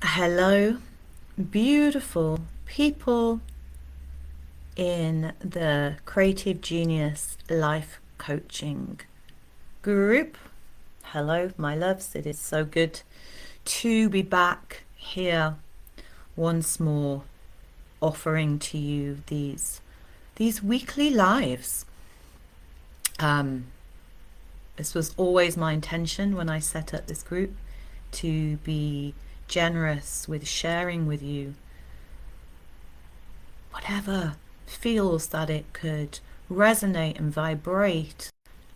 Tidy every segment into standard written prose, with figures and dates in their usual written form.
Hello, beautiful people in the Creative Genius Life Coaching group. Hello, my loves. It is so good to be back here once more, offering to you these weekly lives. This was always my intention when I set up this group, to be generous with sharing with you whatever feels that it could resonate and vibrate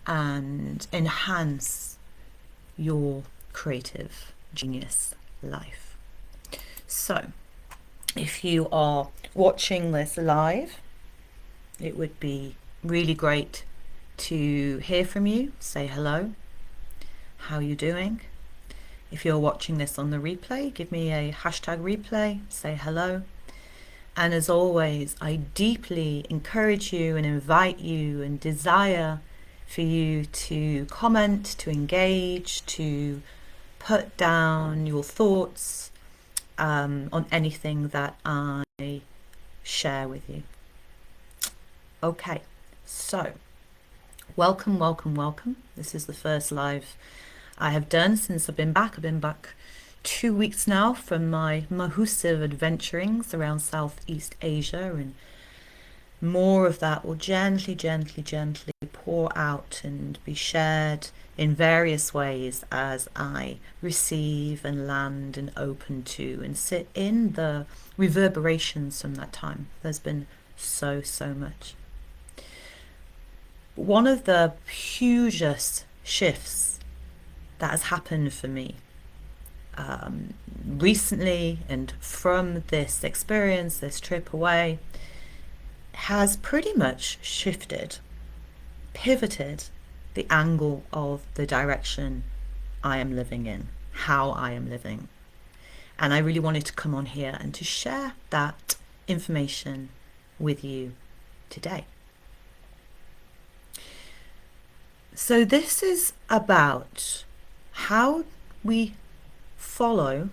and enhance your creative genius life. So, if you are watching this live, it would be really great to hear from you. Say hello. How are you doing? If you're watching this on the replay, give me a hashtag replay, say hello. And as always, I deeply encourage you and invite you and desire for you to comment, to engage, to put down your thoughts on anything that I share with you. Okay, so welcome, welcome, welcome. This is the first live I have done since I've been back. I've been back 2 weeks now from my Mahoosuv adventurings around Southeast Asia, and more of that will gently, gently, gently pour out and be shared in various ways as I receive and land and open to and sit in the reverberations from that time. There's been so much. One of the hugest shifts that has happened for me recently and from this experience, this trip away, has pretty much shifted, pivoted the angle of the direction I am living in, how I am living. And I really wanted to come on here and to share that information with you today. So this is about how we follow,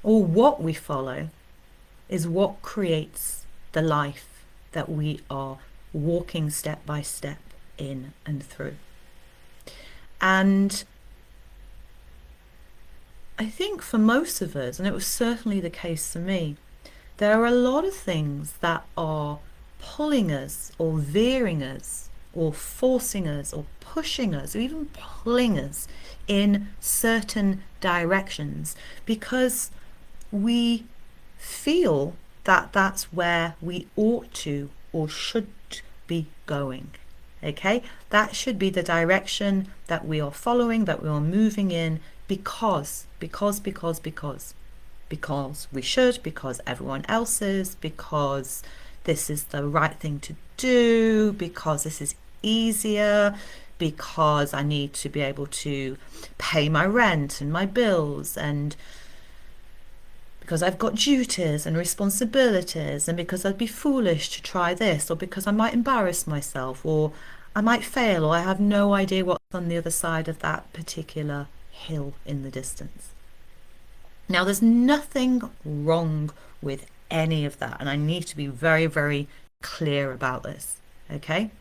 or what we follow, is what creates the life that we are walking step by step in and through. And I think for most of us, and it was certainly the case for me, there are a lot of things that are pulling us or veering us or forcing us or pushing us or even pulling us in certain directions because we feel that that's where we ought to or should be going. Okay, that should be the direction that we are following, that we are moving in, because we should, because everyone else is, because this is the right thing to do, because this is easier, because I need to be able to pay my rent and my bills, and because I've got duties and responsibilities, and because I'd be foolish to try this, or because I might embarrass myself, or I might fail, or I have no idea what's on the other side of that particular hill in the distance. Now, there's nothing wrong with any of that, and I need to be very, very clear about this, okay?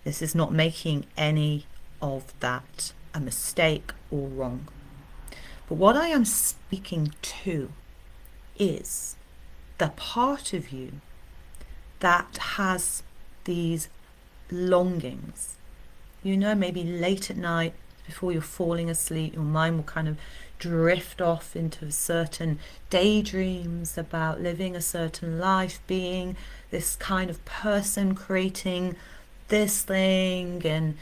This is not making any of that a mistake or wrong. But what I am speaking to is the part of you that has these longings. You know, maybe late at night, before you're falling asleep, your mind will kind of drift off into certain daydreams about living a certain life, being this kind of person, creating this thing, and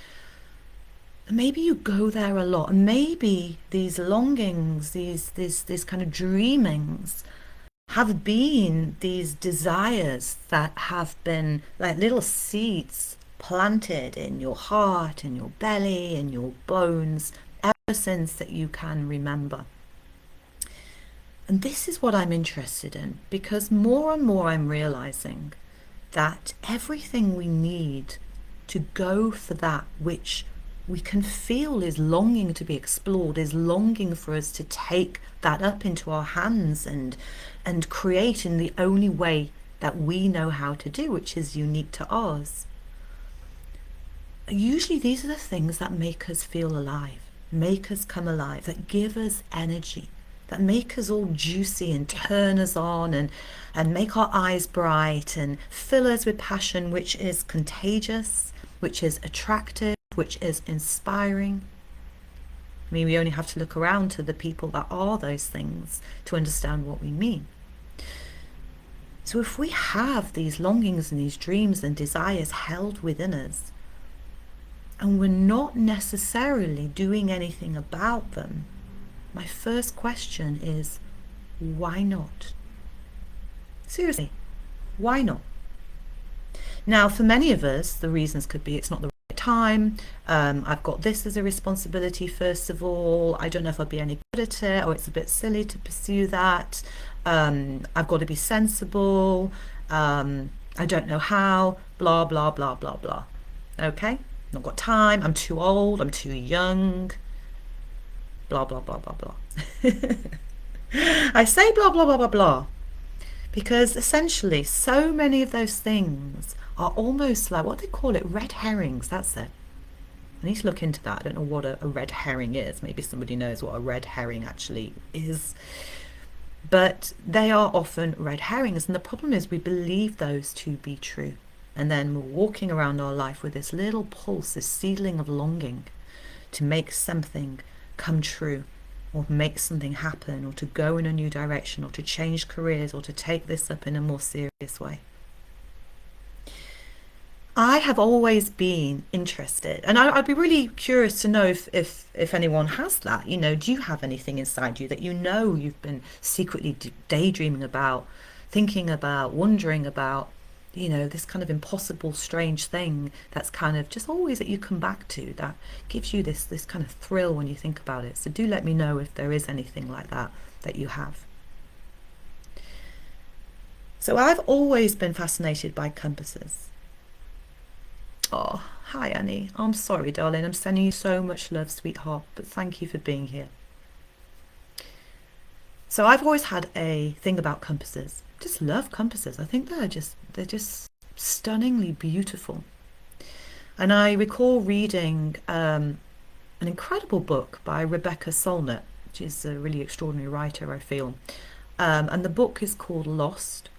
maybe you go there a lot, and maybe these longings, these kind of dreamings have been these desires that have been like little seeds planted in your heart, in your belly, in your bones, ever since that you can remember. And this is what I'm interested in, because more and more I'm realizing that everything we need to go for that which we can feel is longing to be explored, is longing for us to take that up into our hands and create in the only way that we know how to do, which is unique to ours. Usually these are the things that make us feel alive, make us come alive, that give us energy, that make us all juicy and turn us on and make our eyes bright and fill us with passion, which is contagious, which is attractive, which is inspiring. I mean, we only have to look around to the people that are those things to understand what we mean. So if we have these longings and these dreams and desires held within us, and we're not necessarily doing anything about them, my first question is, why not? Seriously, why not? Now, for many of us, the reasons could be it's not the right time, I've got this as a responsibility first of all, I don't know if I'll be any good at it, or it's a bit silly to pursue that, I've got to be sensible, I don't know how, blah, blah, blah, blah, blah. Okay? Not got time, I'm too old, I'm too young, blah, blah, blah, blah, blah. I say blah, blah, blah, blah, blah, because essentially so many of those things are almost like, what they call it, red herrings, that's it. I need to look into that. I don't know what a red herring is. Maybe somebody knows what a red herring actually is. But they are often red herrings, and the problem is we believe those to be true. And then we're walking around our life with this little pulse, this seedling of longing to make something come true, or make something happen, or to go in a new direction, or to change careers, or to take this up in a more serious way. I have always been interested, and I'd be really curious to know if anyone has that. You know, do you have anything inside you that you know you've been secretly daydreaming about, thinking about, wondering about, you know, this kind of impossible, strange thing that's kind of just always that you come back to, that gives you this kind of thrill when you think about it. So do let me know if there is anything like that that you have. So I've always been fascinated by compasses. Oh, hi Annie. I'm sorry, darling. I'm sending you so much love, sweetheart, but thank you for being here. So I've always had a thing about compasses. Just love compasses. I think they're just stunningly beautiful. And I recall reading an incredible book by Rebecca Solnit, which is a really extraordinary writer, I feel. And the book is called Lost.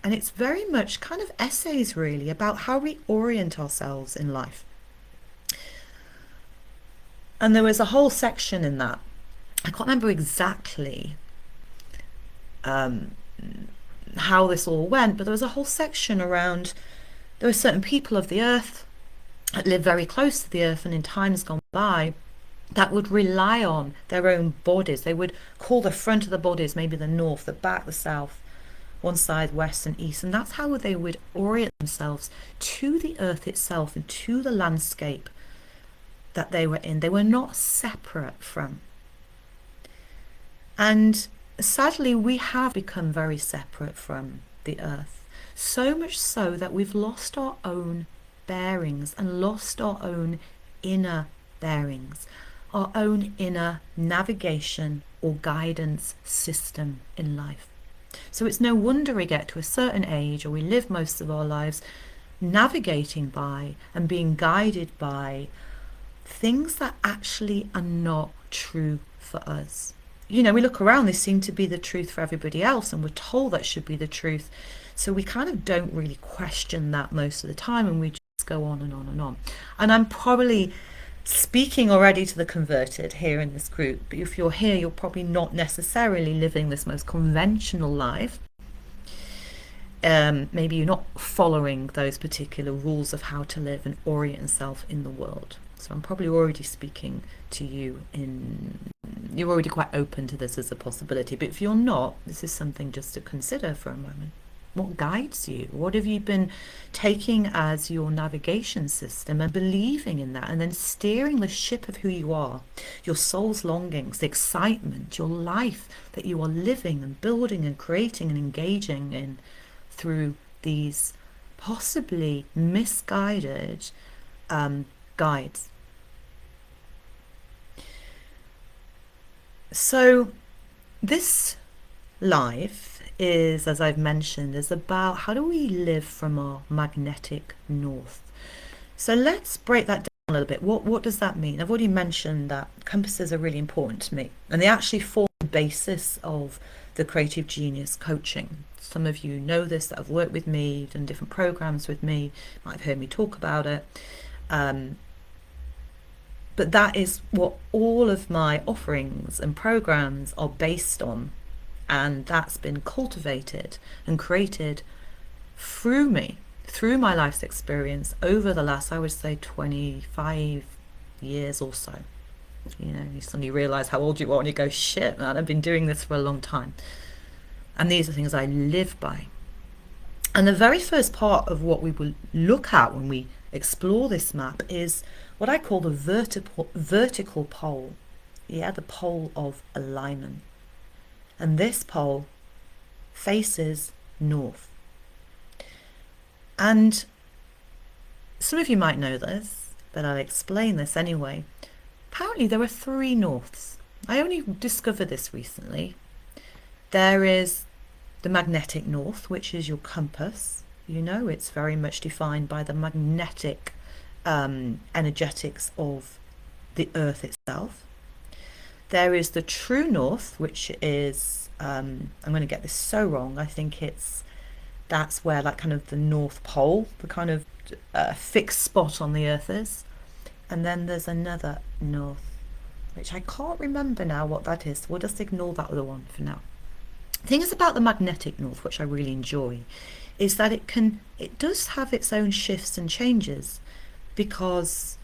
And it's very much kind of essays really about how we orient ourselves in life. And there was a whole section in that. I can't remember exactly how this all went, but there was a whole section around, there were certain people of the earth that live very close to the earth and in times gone by that would rely on their own bodies. They would call the front of the bodies maybe the north, the back the south, one side west and east, and that's how they would orient themselves to the earth itself and to the landscape that they were in. They were not separate from. And sadly, we have become very separate from the earth, so much so that we've lost our own bearings and lost our own inner bearings, our own inner navigation or guidance system in life. So it's no wonder we get to a certain age, or we live most of our lives navigating by and being guided by things that actually are not true for us. You know, we look around, they seem to be the truth for everybody else, and we're told that should be the truth. So we kind of don't really question that most of the time, and we just go on and on and on. And I'm probably speaking already to the converted here in this group, but if you're here, you're probably not necessarily living this most conventional life. Maybe you're not following those particular rules of how to live and orient yourself in the world. So I'm probably already speaking to you you're already quite open to this as a possibility. But if you're not, this is something just to consider for a moment. What guides you? What have you been taking as your navigation system and believing in that, and then steering the ship of who you are, your soul's longings, the excitement, your life that you are living and building and creating and engaging in through these possibly misguided guides. So this life is, as I've mentioned, is about how do we live from our magnetic north. So let's break that down a little bit. What does that mean? I've already mentioned that compasses are really important to me, and they actually form the basis of the Creative Genius coaching. Some of you know this that have worked with me, done different programs with me, might have heard me talk about it. But that is what all of my offerings and programs are based on. And that's been cultivated and created through me, through my life's experience over the last, I would say, 25 years or so. You know, you suddenly realize how old you are and you go, shit, man, I've been doing this for a long time. And these are things I live by. And the very first part of what we will look at when we explore this map is what I call the vertical pole. Yeah, the pole of alignment. And this pole faces north. And some of you might know this, but I'll explain this anyway. Apparently there are 3 norths. I only discovered this recently. There is the magnetic north, which is your compass. You know, it's very much defined by the magnetic energetics of the earth itself. There is the true north, which is, I'm going to get this so wrong, I think that's where like kind of the North Pole, the kind of fixed spot on the earth is. And then there's another north, which I can't remember now what that is. We'll just ignore that other one for now. The thing is about the magnetic north, which I really enjoy, is that it does have its own shifts and changes, because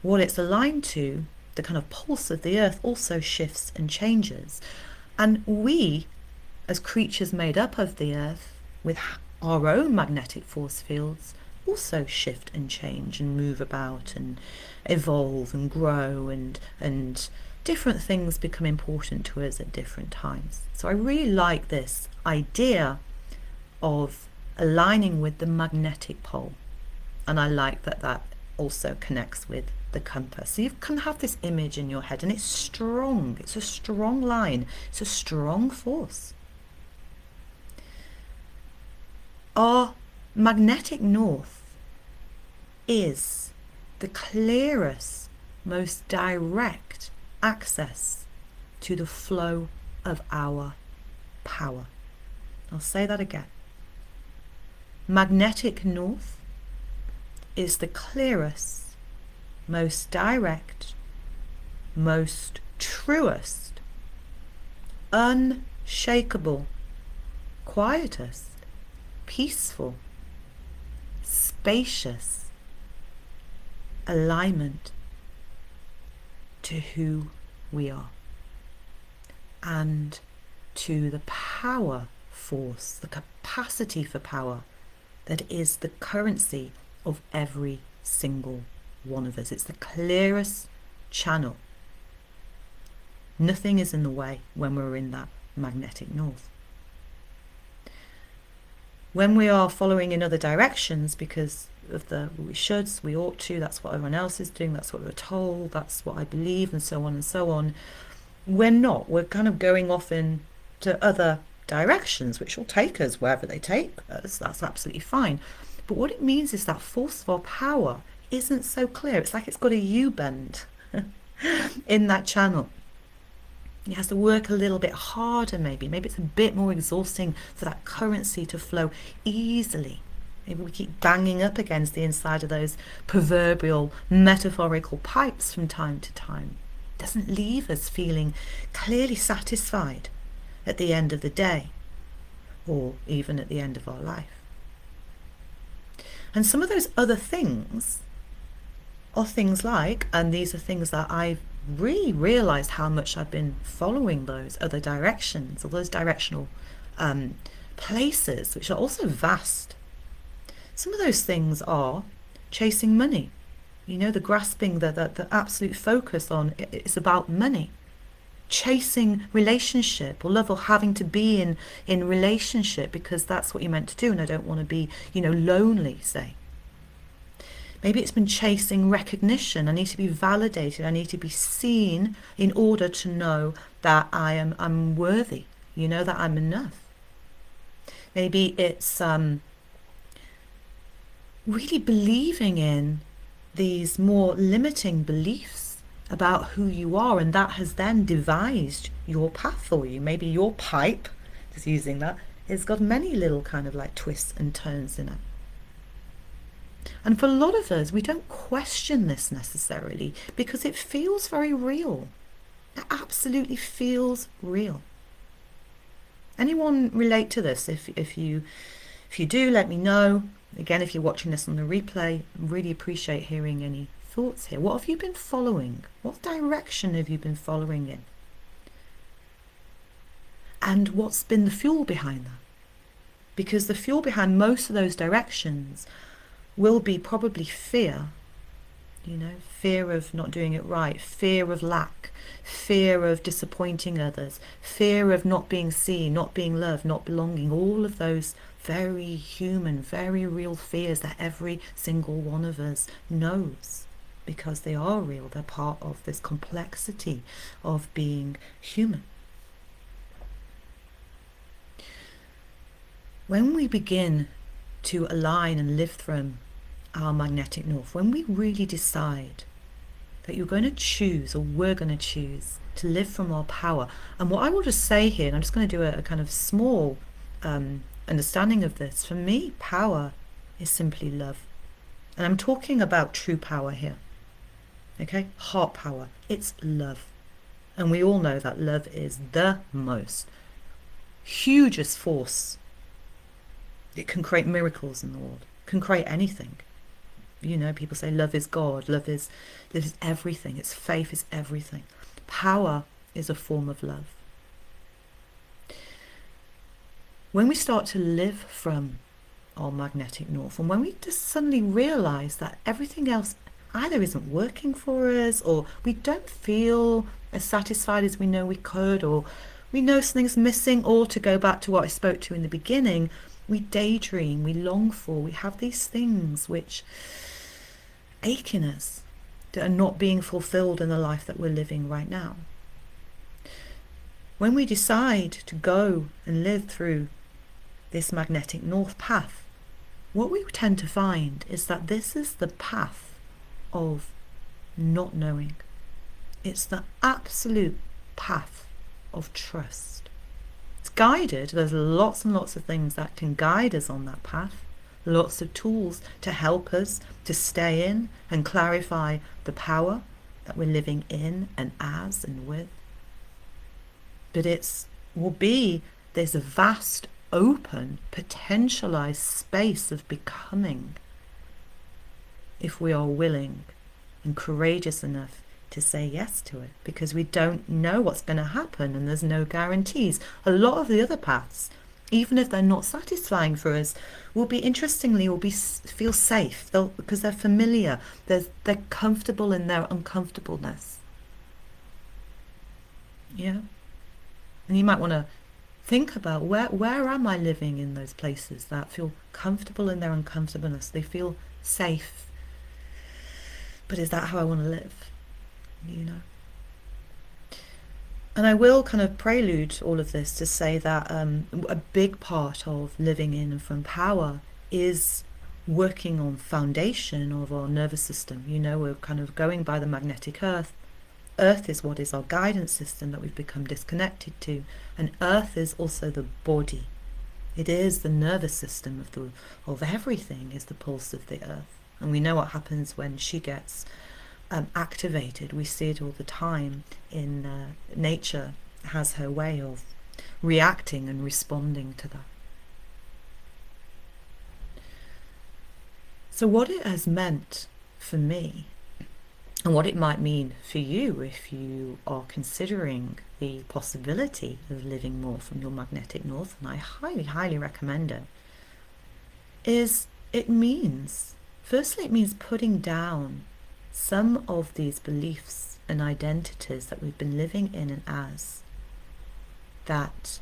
what it's aligned to, the kind of pulse of the earth, also shifts and changes. And we, as creatures made up of the earth, with our own magnetic force fields, also shift and change and move about and evolve and grow, and different things become important to us at different times. So I really like this idea of aligning with the magnetic pole, and I like that also connects with the compass. So you can have this image in your head, and it's strong. It's a strong line. It's a strong force. Our magnetic north is the clearest, most direct access to the flow of our power. I'll say that again. Magnetic north is the clearest, most direct, most truest, unshakable, quietest, peaceful, spacious alignment to who we are and to the power force, the capacity for power that is the currency of every single one of us. It's the clearest channel. Nothing is in the way when we're in that magnetic north. When we are following in other directions because of the we shoulds, we ought to, that's what everyone else is doing, that's what we're told, that's what I believe, and so on and so on, we're kind of going off into other directions, which will take us wherever they take us. That's absolutely fine. But what it means is that force for power isn't so clear. It's like it's got a U-bend in that channel. It has to work a little bit harder, maybe it's a bit more exhausting for that currency to flow easily. Maybe we keep banging up against the inside of those proverbial metaphorical pipes from time to time. It doesn't leave us feeling clearly satisfied at the end of the day, or even at the end of our life. And some of those other things are things like, and these are things that I've really realized how much I've been following those other directions, or those directional places, which are also vast. Some of those things are chasing money. You know, the grasping, the absolute focus on it's about money. chasing relationship or love, or having to be in relationship because that's what you're meant to do, and I don't want to be, lonely, say. Maybe it's been chasing recognition. I need to be validated. I need to be seen in order to know that I'm worthy, that I'm enough. Maybe it's really believing in these more limiting beliefs about who you are, and that has then devised your path for you. Maybe your pipe, just using that, has got many little kind of like twists and turns in it. And for a lot of us, we don't question this necessarily because it feels very real. It absolutely feels real. Anyone relate to this? If you do, let me know. Again, if you're watching this on the replay, I really appreciate hearing any thoughts here. What have you been following? What direction have you been following in? And what's been the fuel behind that? Because the fuel behind most of those directions will be probably fear, fear of not doing it right, fear of lack, fear of disappointing others, fear of not being seen, not being loved, not belonging, all of those very human, very real fears that every single one of us knows because they are real. They're part of this complexity of being human. When we begin to align and live from our magnetic north, when we really decide that you're going to choose, or we're going to choose, to live from our power. And what I will just say here, and I'm just going to do a kind of small understanding of this. For me, power is simply love. And I'm talking about true power here. Okay? Heart power. It's love. And we all know that love is the most hugest force. It can create miracles in the world. It can create anything. People say love is God, love is everything, it's faith, is everything. Power is a form of love. When we start to live from our magnetic north, and when we just suddenly realize that everything else either isn't working for us, or we don't feel as satisfied as we know we could, or we know something's missing, or to go back to what I spoke to in the beginning, we daydream, we long for, we have these things which ache in us that are not being fulfilled in the life that we're living right now. When we decide to go and live through this magnetic north path, what we tend to find is that this is the path of not knowing. It's the absolute path of trust. It's guided. There's lots and lots of things that can guide us on that path. Lots of tools to help us to stay in and clarify the power that we're living in and as and with. But there's a vast, open, potentialized space of becoming if we are willing and courageous enough to say yes to it, because we don't know what's going to happen and there's no guarantees. A lot of the other paths, even if they're not satisfying for us, will feel safe because they're familiar. They're comfortable in their uncomfortableness. Yeah. And you might want to think about where am I living in those places that feel comfortable in their uncomfortableness? They feel safe. But is that how I want to live? And I will kind of prelude all of this to say that a big part of living in and from power is working on foundation of our nervous system. We're kind of going by the magnetic earth. Earth is what is our guidance system that we've become disconnected to. And earth is also the body. It is the nervous system of everything, is the pulse of the earth. And we know what happens when she gets activated. We see it all the time in nature. Has her way of reacting and responding to that. So what it has meant for me, and what it might mean for you if you are considering the possibility of living more from your magnetic north, and I highly, highly recommend it, is firstly it means putting down some of these beliefs and identities that we've been living in and as that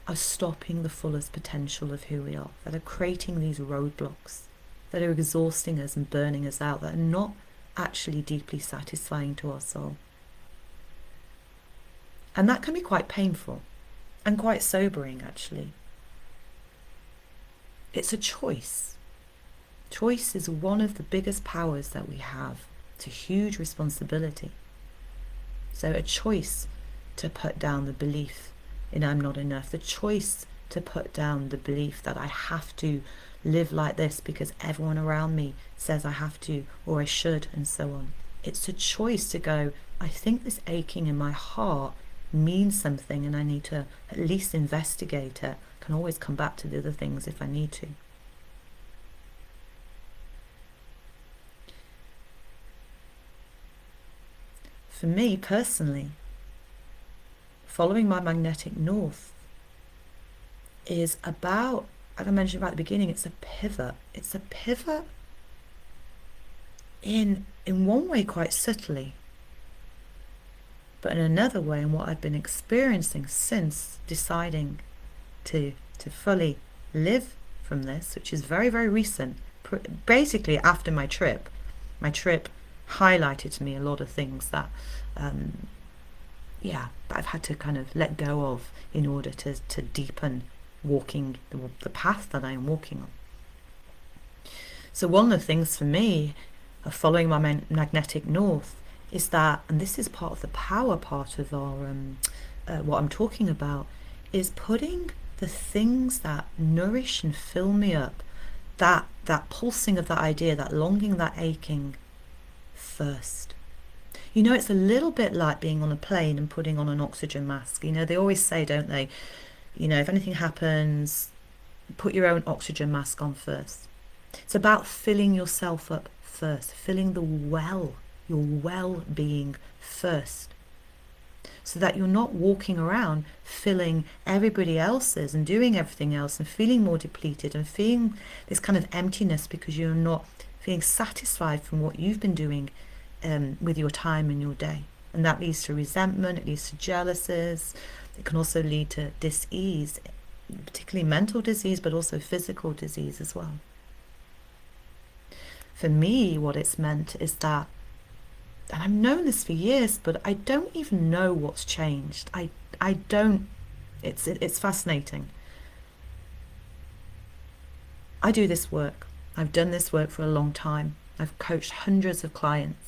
are stopping the fullest potential of who we are, that are creating these roadblocks, that are exhausting us and burning us out, that are not actually deeply satisfying to our soul. And that can be quite painful and quite sobering, actually. It's a choice. Choice is one of the biggest powers that we have. It's a huge responsibility. So a choice to put down the belief in I'm not enough, the choice to put down the belief that I have to live like this because everyone around me says I have to or I should, and so on. It's a choice to go, I think this aching in my heart means something and I need to at least investigate it. I can always come back to the other things if I need to. For me personally, following my magnetic north is about, as I mentioned right at the beginning, it's a pivot. It's a pivot in one way quite subtly, but in another way, in what I've been experiencing since deciding to fully live from this, which is very, very recent. Basically, after my trip highlighted to me a lot of things that that I've had to kind of let go of in order to deepen walking the path that I am walking on. So one of the things for me of following my magnetic north is that, and this is part of the power part of our what I'm talking about, is putting the things that nourish and fill me up, that pulsing of that idea, that longing, that aching, first. You know, it's a little bit like being on a plane and putting on an oxygen mask. You know, they always say, don't they, you know, if anything happens, put your own oxygen mask on first. It's about filling yourself up first, filling your well-being first, so that you're not walking around filling everybody else's and doing everything else and feeling more depleted and feeling this kind of emptiness because you're not feeling satisfied from what you've been doing with your time and your day. And that leads to resentment, it leads to jealousies, it can also lead to dis-ease, particularly mental disease, but also physical disease as well. For me, what it's meant is that, and I've known this for years, but I don't even know what's changed. I don't, it's fascinating. I do this work. I've done this work for a long time. I've coached hundreds of clients.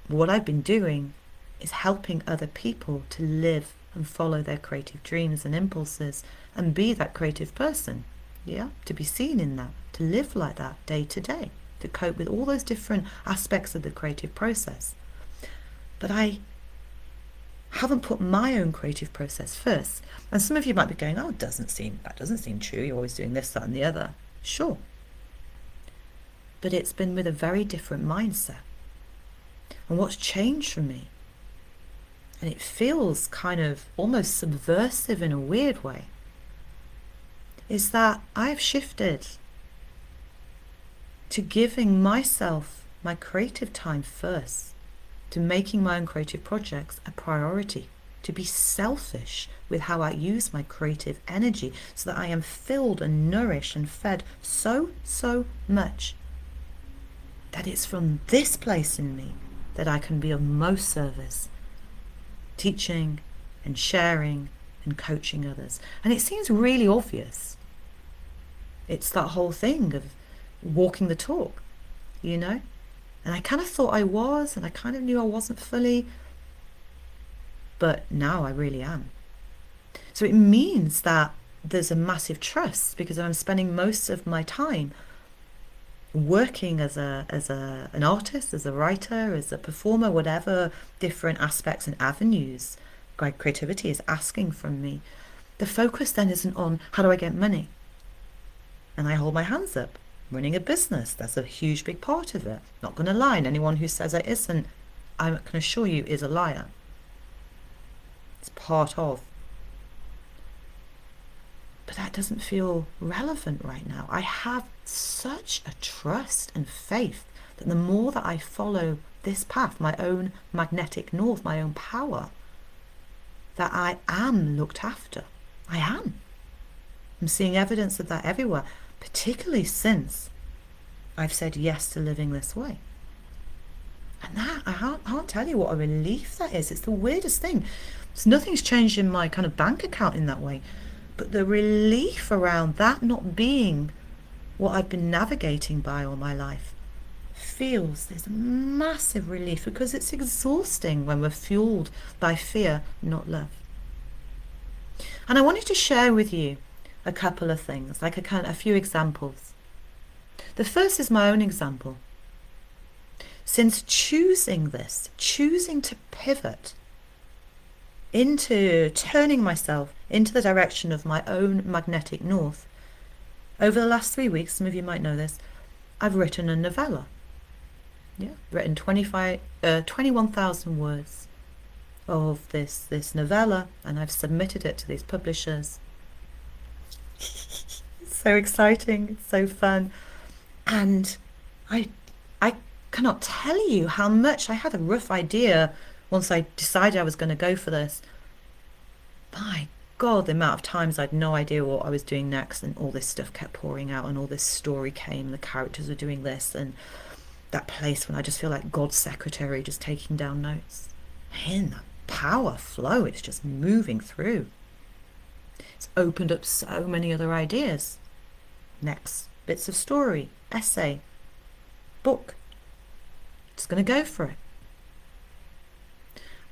What I've been doing is helping other people to live and follow their creative dreams and impulses and be that creative person, to be seen in that, to live like that day to day, to cope with all those different aspects of the creative process. But I haven't put my own creative process first. And some of you might be going, oh, that doesn't seem true. You're always doing this, that, and the other. Sure. But it's been with a very different mindset. And what's changed for me, and it feels kind of almost subversive in a weird way, is that I've shifted to giving myself my creative time first, to making my own creative projects a priority, to be selfish with how I use my creative energy so that I am filled and nourished and fed so much that it's from this place in me that I can be of most service, teaching and sharing and coaching others. And it seems really obvious. It's that whole thing of walking the talk, you know? And I kind of thought I was, and I kind of knew I wasn't fully, but now I really am. So it means that there's a massive trust because I'm spending most of my time working as an artist, as a writer, as a performer, whatever different aspects and avenues creativity is asking from me. The focus then isn't on how do I get money? And I hold my hands up. Running a business, that's a huge big part of it. Not going to lie, and anyone who says it isn't, I can assure you, is a liar. It's part of. But that doesn't feel relevant right now. I have such a trust and faith that the more that I follow this path, my own magnetic north, my own power, that I am looked after. I am. I'm seeing evidence of that everywhere, particularly since I've said yes to living this way. And that, I can't tell you what a relief that is. It's the weirdest thing. So nothing's changed in my kind of bank account in that way. But the relief around that not being what I've been navigating by all my life feels this massive relief, because it's exhausting when we're fueled by fear, not love. And I wanted to share with you a couple of things, like a few examples. The first is my own example. Since choosing this, choosing to pivot into turning myself into the direction of my own magnetic north, over the last 3 weeks, some of you might know this, I've written a novella. Yeah, written 21,000 words of this novella, and I've submitted it to these publishers. So exciting, so fun. And I cannot tell you how much I had a rough idea once I decided I was going to go for this. My God, the amount of times I had no idea what I was doing next, and all this stuff kept pouring out, and all this story came, the characters were doing this, and that place when I just feel like God's secretary just taking down notes. And the power flow, it's just moving through. It's opened up so many other ideas. Next, bits of story, essay, book. Just going to go for it.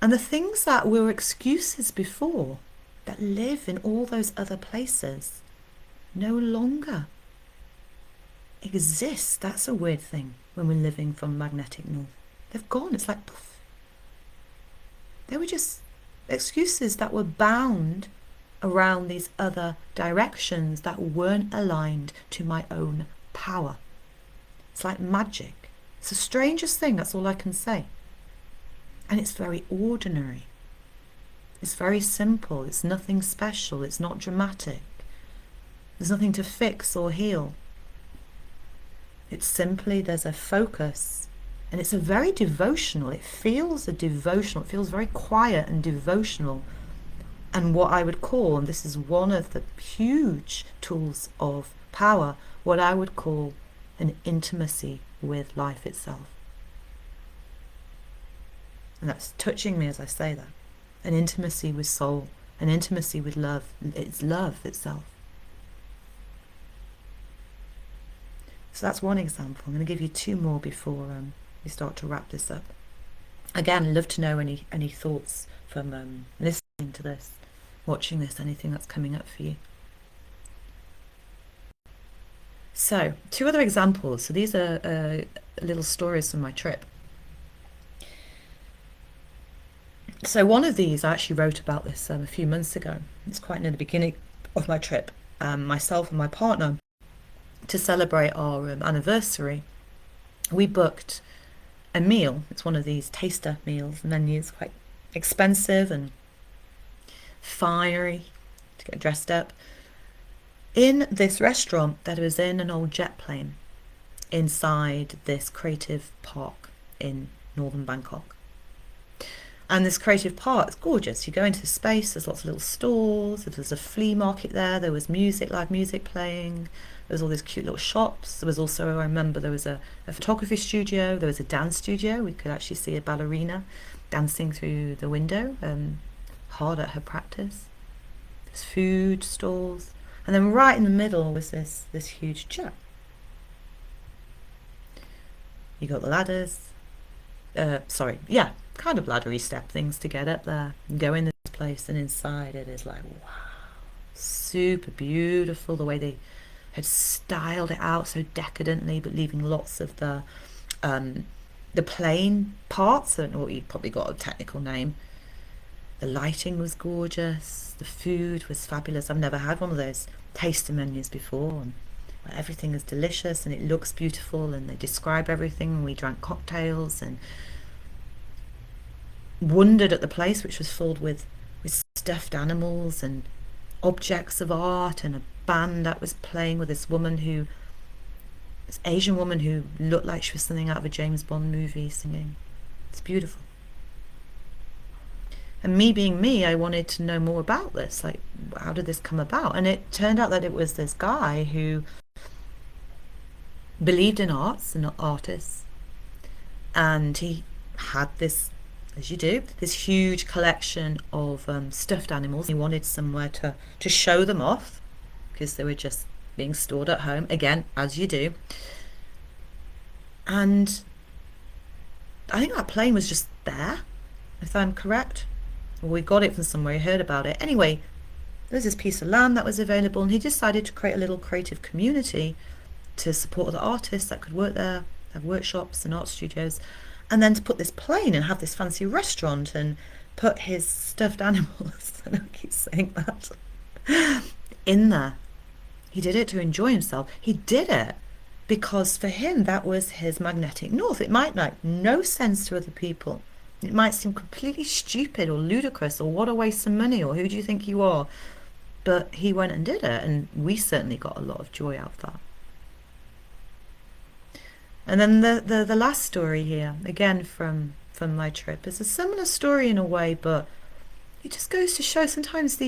And the things that were excuses before, that live in all those other places, no longer exist. That's a weird thing when we're living from magnetic north. They've gone. It's like poof. They were just excuses that were bound around these other directions that weren't aligned to my own power. It's like magic. It's the strangest thing, that's all I can say. And it's very ordinary. It's very simple. It's nothing special. It's not dramatic. There's nothing to fix or heal. It's simply, there's a focus, and it's a very devotional. It feels very quiet and devotional. And what I would call, and this is one of the huge tools of power, what I would call an intimacy with life itself. And that's touching me as I say that. An intimacy with soul, an intimacy with love. It's love itself. So that's one example. I'm going to give you two more before we start to wrap this up. Again, I'd love to know any thoughts from listening to this, watching this, anything that's coming up for you. So, two other examples. So these are little stories from my trip. So one of these, I actually wrote about this a few months ago. It's quite near the beginning of my trip. Myself and my partner, to celebrate our anniversary, we booked a meal. It's one of these taster meals menus, quite expensive and fiery to get dressed up, in this restaurant that was in an old jet plane inside this creative park in northern Bangkok. And this creative park is gorgeous. You go into the space, there's lots of little stalls, there's a flea market there was music, live music playing, there was all these cute little shops. There was also, I remember, there was a photography studio, there was a dance studio. We could actually see a ballerina dancing through the window, hard at her practice. There's food stalls. And then right in the middle was this huge jet. You got the ladders. Kind of laddery step things to get up there and go in this place, and inside it is like, wow, super beautiful, the way they had styled it out so decadently, but leaving lots of the plain parts. I don't know what, you'd probably got a technical name. The lighting was gorgeous, the food was fabulous. I've never had one of those taster menus before, and everything is delicious and it looks beautiful, and they describe everything, and we drank cocktails and wondered at the place, which was filled with stuffed animals and objects of art, and a band that was playing with this Asian woman who looked like she was something out of a James Bond movie singing. It's beautiful. And me being me, I wanted to know more about this. Like, how did this come about? And it turned out that it was this guy who believed in arts and artists. And he had this, as you do, this huge collection of stuffed animals. He wanted somewhere to show them off because they were just being stored at home, again, as you do. And I think that plane was just there, if I'm correct. Well, we got it from somewhere, he heard about it. Anyway, there's this piece of land that was available, and he decided to create a little creative community to support other artists that could work there, have workshops and art studios, and then to put this plane and have this fancy restaurant and put his stuffed animals, I don't keep saying that, in there. He did it to enjoy himself. He did it because for him that was his magnetic north. It might make no sense to other people. It might seem completely stupid or ludicrous or what a waste of money or who do you think you are? But he went and did it, and we certainly got a lot of joy out of that. And then the last story here, again from my trip, is a similar story in a way, but it just goes to show sometimes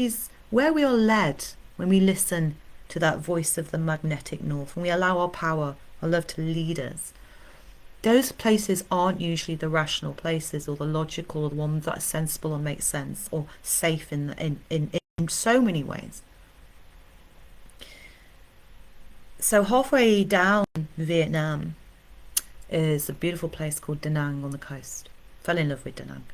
where we are led when we listen to that voice of the magnetic north, when we allow our power, our love to lead us. Those places aren't usually the rational places or the logical or the ones that are sensible and make sense or safe in so many ways. So halfway down Vietnam is a beautiful place called Da Nang on the coast. Fell in love with Da Nang.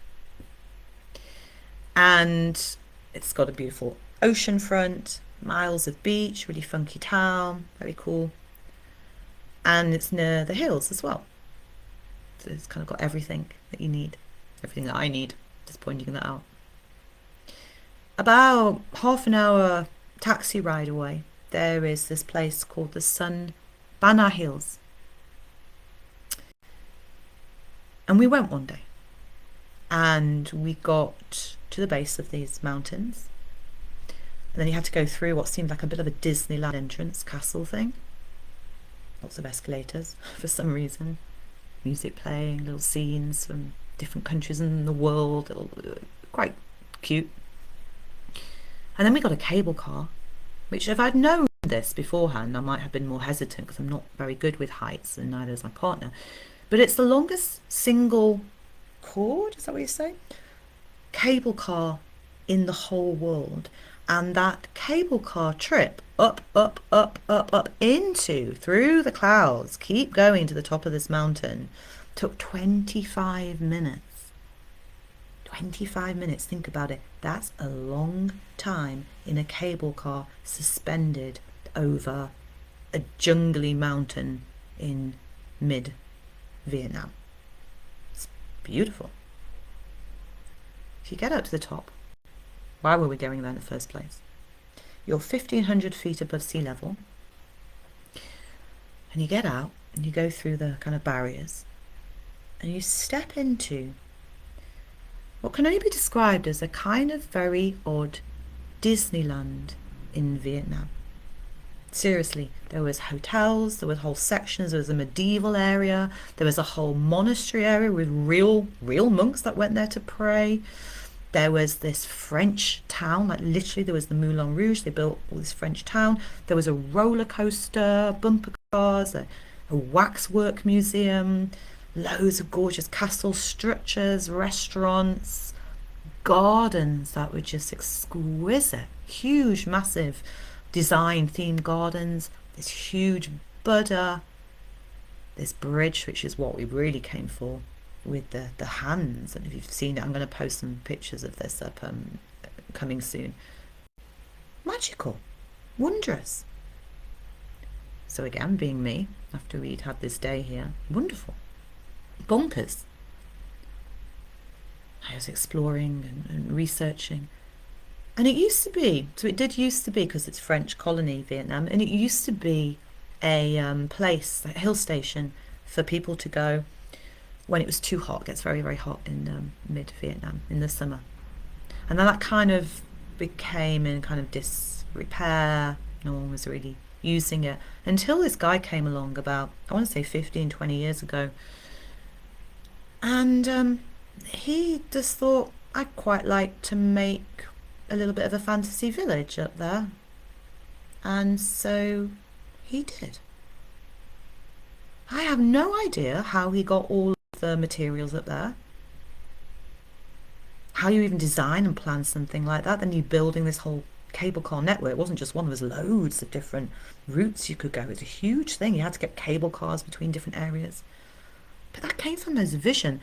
And it's got a beautiful ocean front, miles of beach, really funky town, very cool. And it's near the hills as well. So it's kind of got everything that you need, everything that I need, just pointing that out. About half an hour taxi ride away, there is this place called the Sun Bana Hills. And we went one day and we got to the base of these mountains. And then you had to go through what seemed like a bit of a Disneyland entrance castle thing. Lots of escalators for some reason. Music playing, little scenes from different countries in the world. Quite cute. And then we got a cable car, which if I'd known this beforehand, I might have been more hesitant because I'm not very good with heights and neither is my partner. But it's the longest single cord, is that what you say? Cable car in the whole world. And that cable car trip up, through the clouds, keep going to the top of this mountain, took 25 minutes. 25 minutes, think about it. That's a long time in a cable car suspended over a jungly mountain in mid-Vietnam. It's beautiful. If you get up to the top, why were we going there in the first place? You're 1,500 feet above sea level, and you get out and you go through the kind of barriers and you step into what can only be described as a kind of very odd Disneyland in Vietnam. Seriously, there was hotels, there were whole sections, there was a medieval area, there was a whole monastery area with real monks that went there to pray. There was this French town, like literally there was the Moulin Rouge, they built all this French town. There was a roller coaster, bumper cars, a waxwork museum, loads of gorgeous castle structures, restaurants, gardens that were just exquisite, huge, massive design themed gardens, this huge Buddha, this bridge, which is what we really came for, with the hands. And if you've seen it, I'm going to post some pictures of this up coming soon. Magical, wondrous. So again, being me, after we'd had this day here, wonderful, bonkers. I was exploring and researching. And it used to be, so it did used to be, because it's French colony, Vietnam, and it used to be a place, a hill station for people to go when it was too hot. It gets very, very hot in mid-Vietnam in the summer. And then that kind of became in kind of disrepair. No one was really using it until this guy came along about, I want to say 15, 20 years ago. And he just thought, I'd quite like to make a little bit of a fantasy village up there. And so he did. I have no idea how he got all of the materials up there. How you even design and plan something like that. Then you building this whole cable car network. It wasn't just one, there was loads of different routes you could go. It's a huge thing. You had to get cable cars between different areas. But that came from his vision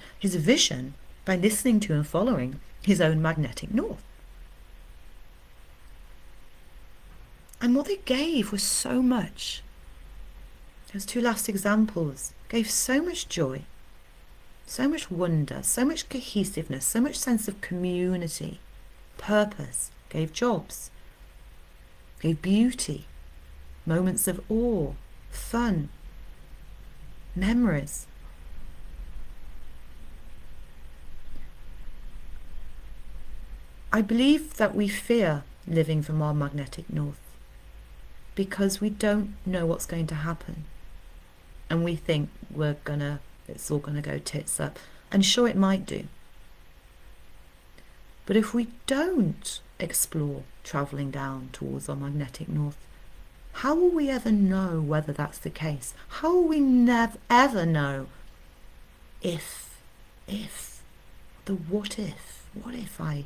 by listening to and following his own magnetic north. And what they gave was so much. Those two last examples gave so much joy, so much wonder, so much cohesiveness, so much sense of community, purpose, gave jobs, gave beauty, moments of awe, fun, memories. I believe that we fear living from our magnetic north because we don't know what's going to happen. And we think it's all gonna go tits up. And sure, it might do. But if we don't explore travelling down towards our magnetic north, how will we ever know whether that's the case? How will we ever know if, what if I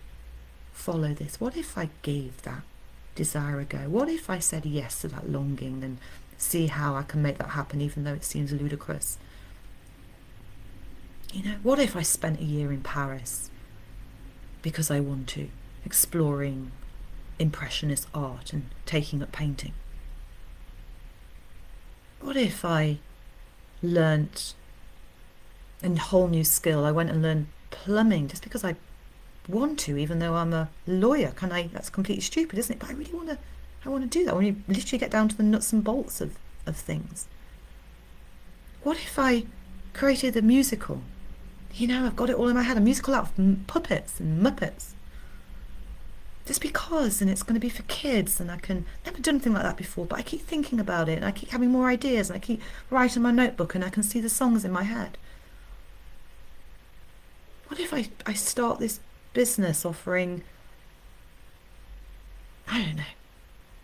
follow this? What if I gave that desire a go? What if I said yes to that longing and see how I can make that happen, even though it seems ludicrous? What if I spent a year in Paris because I want to, exploring impressionist art and taking up painting? What if I learnt a whole new skill? I went and learned plumbing just because I want to, even though I'm a lawyer. That's completely stupid, isn't it? But I really want to do that. I want to literally get down to the nuts and bolts of things. What if I created a musical? I've got it all in my head, a musical out of puppets and Muppets. Just because, and it's going to be for kids, and never done anything like that before, but I keep thinking about it, and I keep having more ideas, and I keep writing my notebook, and I can see the songs in my head. What if I start this business offering, I don't know,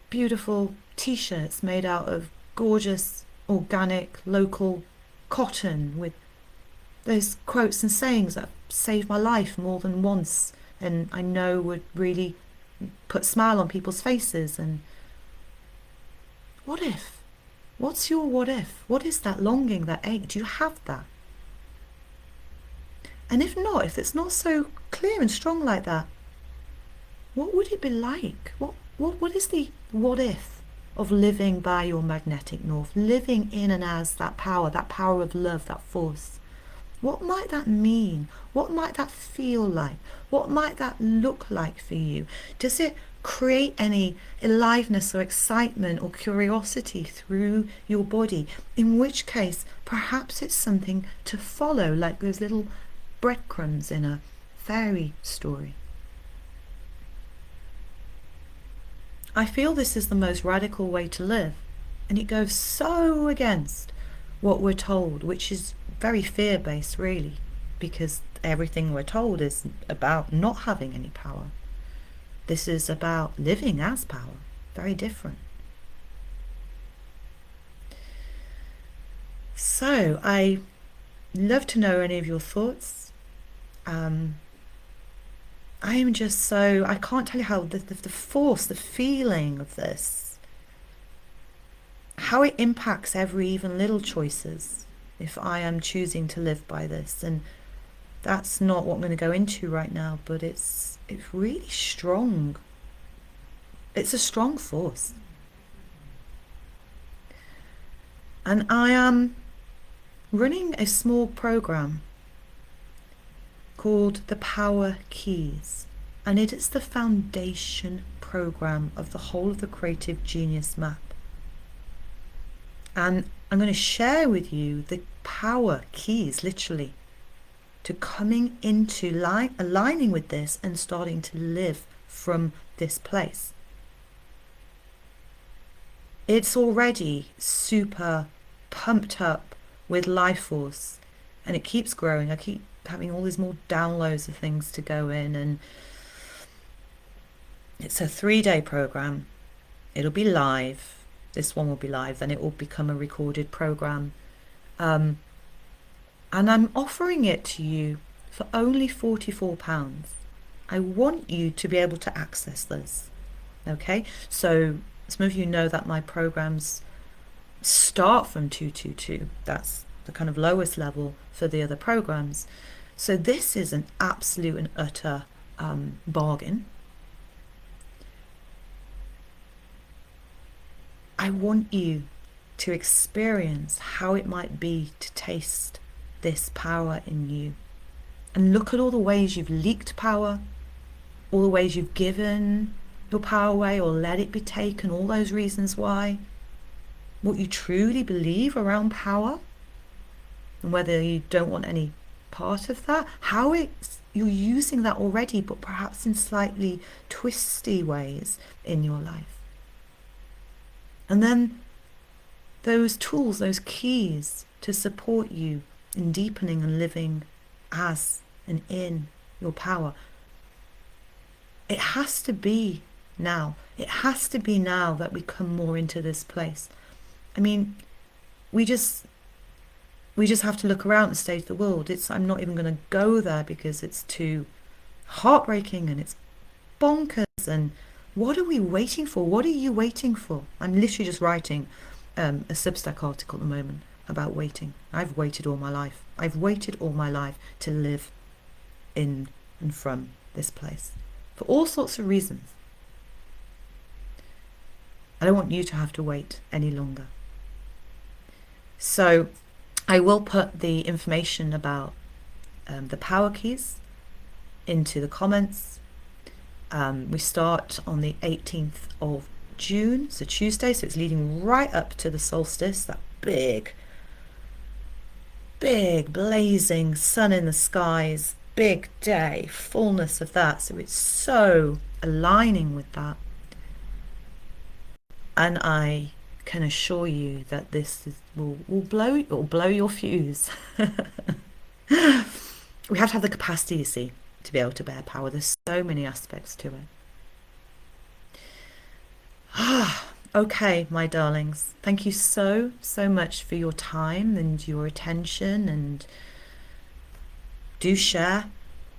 beautiful t-shirts made out of gorgeous, organic, local cotton with those quotes and sayings that saved my life more than once, and I know would really put a smile on people's faces. And what if? What's your what if? What is that longing, that ache? Do you have that? And if not, if it's not so clear and strong like that, what would it be like? What is the what if of living by your magnetic north, living in and as that power of love, that force? What might that mean? What might that feel like? What might that look like for you? Does it create any aliveness or excitement or curiosity through your body? In which case, perhaps it's something to follow, like those little breadcrumbs in a fairy story. I feel this is the most radical way to live, and it goes so against what we're told, which is very fear-based, really, because everything we're told is about not having any power. This is about living as power. Very different. So I love to know any of your thoughts. I am just so, I can't tell you how the force, the feeling of this, how it impacts every even little choices if I am choosing to live by this. And that's not what I'm going to go into right now, but it's really strong. It's a strong force. And I am running a small program called the Power Keys, and it is the foundation program of the whole of the Creative Genius Map. And I'm going to share with you the power keys, literally, to coming into aligning with this and starting to live from this place. It's already super pumped up with life force, and it keeps growing. I keep having all these more downloads of things to go in. And it's a 3-day program. It'll be live. This one will be live, then it will become a recorded program. And I'm offering it to you for only £44. I want you to be able to access this. Okay, so some of you know that my programs start from 222. That's the kind of lowest level for the other programs. So this is an absolute and utter bargain. I want you to experience how it might be to taste this power in you. And look at all the ways you've leaked power, all the ways you've given your power away or let it be taken, all those reasons why. What you truly believe around power, and whether you don't want any part of that, how you're using that already, but perhaps in slightly twisty ways in your life. And then those tools, those keys to support you in deepening and living as and in your power. It has to be now. It has to be now that we come more into this place. I mean, we just have to look around and stage the world. I'm not even going to go there because it's too heartbreaking and it's bonkers. And what are we waiting for? What are you waiting for? I'm literally just writing a Substack article at the moment about waiting. I've waited all my life. I've waited all my life to live in and from this place for all sorts of reasons. I don't want you to have to wait any longer. So I will put the information about the power keys into the comments. We start on the 18th of June, so Tuesday, so it's leading right up to the solstice, that big blazing sun in the skies, big day, fullness of that. So it's so aligning with that. And I can assure you that this will blow your fuse. We have to have the capacity, you see, to be able to bear power. There's so many aspects to it. Okay, my darlings, thank you so much for your time and your attention, and do share.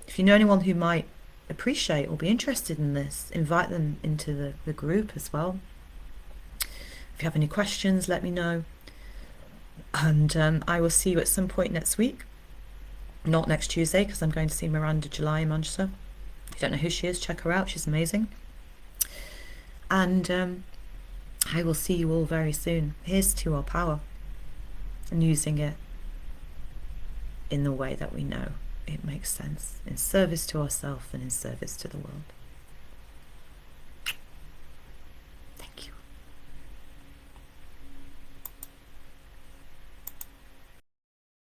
If you know anyone who might appreciate or be interested in this, invite them into the group as well. If you have any questions, let me know. And I will see you at some point next week. Not next Tuesday, because I'm going to see Miranda July in Manchester. If you don't know who she is, check her out. She's amazing. And I will see you all very soon. Here's to our power and using it in the way that we know it makes sense, in service to ourselves and in service to the world.